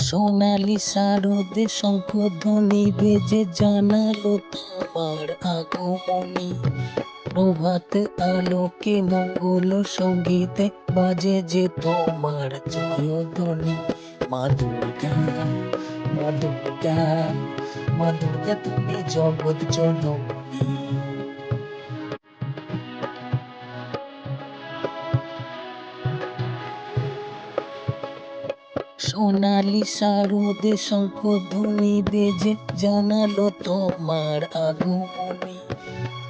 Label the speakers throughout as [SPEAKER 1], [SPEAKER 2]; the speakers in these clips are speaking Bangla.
[SPEAKER 1] সোনালি শারদে শঙ্খধ্বনি বেজে জানালো তোমার আগমনী। প্রভাত আলোকে মঙ্গল সঙ্গীতে বাজে যে তোমার জয়ধ্বনি। মা দুর্গা, মা দুর্গা, মা দুর্গা তুমি জগৎ জননী। সোনালি শারদে শঙ্খধ্বনি বেজে জানালো তোমার আগমনী।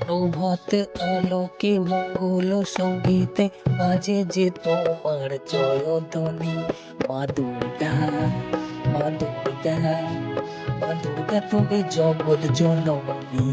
[SPEAKER 1] প্রভাত আলোকে মঙ্গল সঙ্গীতে বাজে যে তোমার জয়ধ্বনি। মা দুর্গা, মা দুর্গা, মা দুর্গা তুমি জগৎ জননী।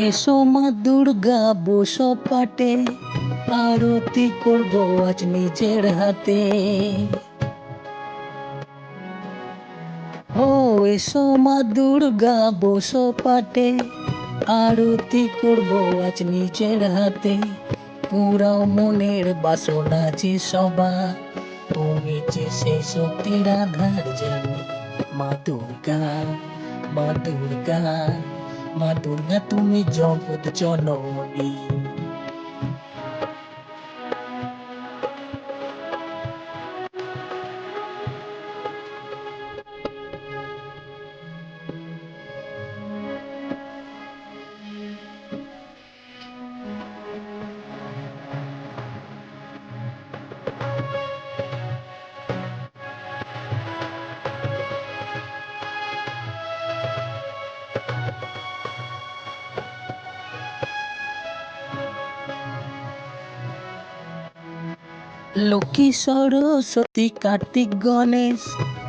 [SPEAKER 1] এসো মা দুর্গা বসো পাটে, আরতি করবো আজ নিজের হাতে। ও এসো মা দুর্গা বসো পাটে, আরতি করবো আজ নিজের হাতে। পুরাও মনের বাসনা যে সবা, তুমি যে সেই শক্তির আধার জানো। মা দুর্গা, মা দুর্গা, মা দুর্গা তুমি জগৎ জননী। লক্ষ্মী সরস্বতী কার্তিক গণেশ,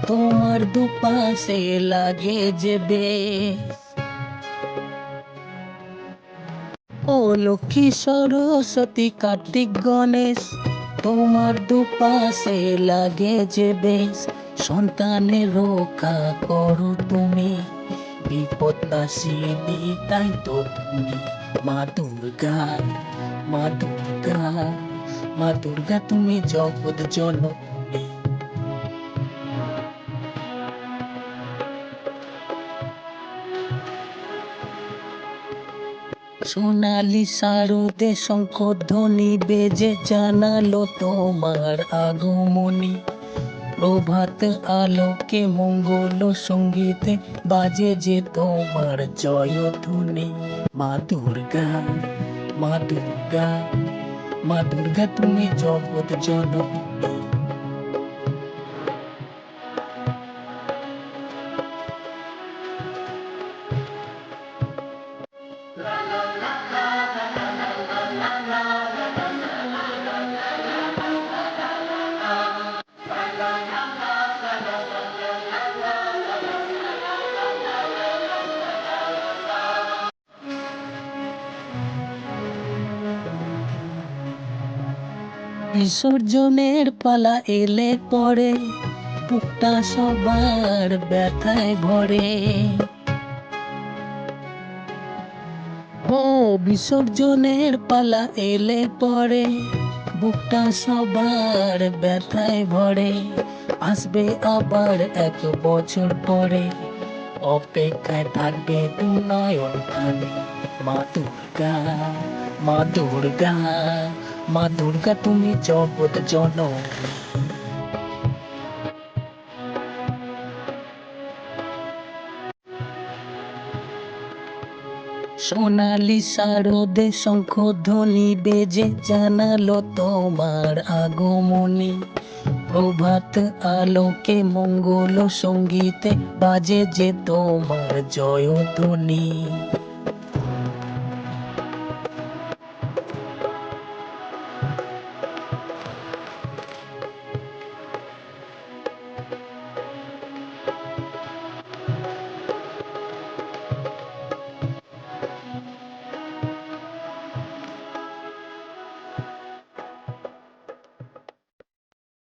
[SPEAKER 1] তোমার দুপাশে লাগে যে বেশ। ও লক্ষ্মী সরস্বতী কার্তিক গণেশ, তোমার দুপাশে লাগে যে বেশ। সন্তানের রক্ষা করো তুমি, বিপদ নাশিনী তাই তো তুমি। মা দুর্গা, মা দুর্গা, মা দুর্গা তুমি জগৎ জননী। সোনালি শারদে শঙ্খধ্বনি বেজে জানালো তোমার আগমনী। প্রভাত আলোকে মঙ্গল সঙ্গীতে বাজে যে তোমার জয়ধ্বনি। মা দুর্গা, মা দুর্গা, মা দুর্গা তুমি জগৎ জননী। বিসর্জনের পালা এলে পরে বুকটা সবার ব্যথায় ভরে। ও বিসর্জনের পালা এলে পরে বুকটা সবার ব্যথায় ভরে। আসবে আবার এক বছর পরে, অপেক্ষায় থাকবে দু নয়ন খানি। মা দুর্গা, মা দুর্গা, মা দুর্গা তুমি জগৎ জননী। সোনালি শারদে শঙ্খধ্বনি বেজে জানালো তোমার আগমনী। প্রভাত আলোকে মঙ্গল সঙ্গীতে বাজে যে তোমার জয়ধ্বনি।